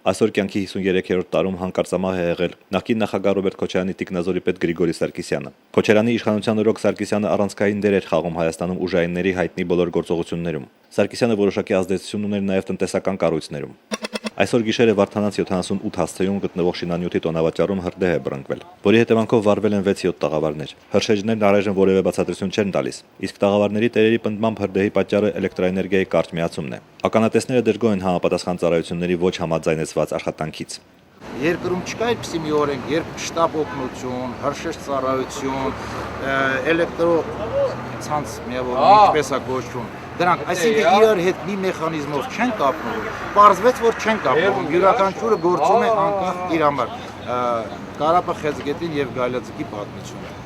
Այսօր կյանքի 53-րդ տարում հանկարծամահ է եղել նախկին նախագահ Ռոբերտ Քոչարյանի տիկնազորի պետ Գրիգորի Սարգսյանը։ Քոչարյանի իշխանության օրոք Սարգսյանը առանցքային դեր էր խաղում Հայաստանում ուժայինների հայտնի բոլոր գործողություններում։ Սարգսյանը որոշակի ազդեցություն ուներ նաև տնտեսական կառույցներում։ Այսօր գիշերը Վարդանանց 78 հասցեում գտնվող շինանյութի տոնավաճառում հրդեհ է բռնկվել, որի հետևանքով վառվել են 6-7 տաղավարներ։ Հրշեջներն առայժմ որևէ բացատրություն չեն տալիս, իսկ տաղավարների տերերի պնդմամբ հրդեհի պատճառը էլեկտրոէներգիայի կարճ միացումն է։ Ականատեսները դժգոհ են համապատասխան ծառայությունների ոչ համաձայնեցված աշխատանքից։ Երկրում չկա այդպիսի մի օրենք, երբ շտապ օգնություն, հրշեջ ծառայություն, էլեկտրոցանց միավորում, ինչպես է կոչվում։ Դրանք, այսինքն իրար հետ մի մեխանիզմով չեն կապնվում, պարզվեց, որ չեն կապնվում, յուրաքանչյուրը գործում է անկախ իր համար, Կարապը Խեցգետին և Գայլաձգի պատմությունը։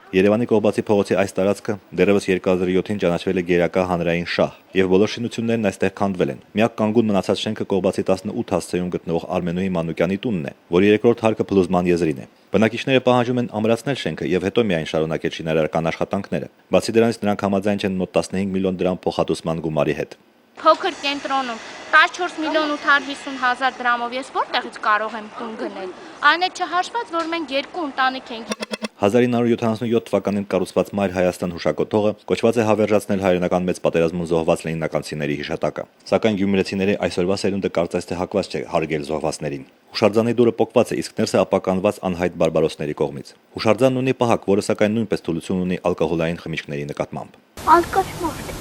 Երևանի Կողբացի փողոցի այս տարածքը դեռևս 2007-ին ճանաչվել է գերակա հանրային շահ, եւ բոլոր շինություններն այստեղ քանդվել են։ Միակ կանգուն մնացած շենքը Կողբացի 18 հասցեում գտնվող Արմենուհի Մանուկյանի տունն է, որի երկրորդ հարկը փլուզման եզրին է։ Բնակիչները պահանջում են ամրացնել շենքը եւ հետո միայն շարունակել շինարարական աշխատանքները։ Բացի դրանից նրանք համաձայն չեն մոտ 15 միլիոն դրամ փոխհատուցման գումարի հետ։ Փոքր կենտրոնում 14 միլիոն 850 հազար դրամով ես որտեղից կարող եմ տուն գնել։ Այն է չհաշված, որ մենք երկու ընտանիք ենք։ 1977 թվականին կառուցված Մայր Հայաստան հուշակոթողը կոչված է հավերժացնել հայրենական մեծ պատերազմում զոհված լենինականցիների հիշատակը։ Սակայն գյումրեցիների այսօրվա սերունդը կարծես թե հակված չէ հարգել զոհվածներին։ Հուշարձանի դուռը պոկված է, իսկ ներսը ապականված անհայտ բարբարոսների կողմից։ Հուշարձանն ունի պահակ, որը սակայն նույնպես թուլություն ունի ալկոհոլային խմիչքների նկատմամբ։ Ալկոհոլ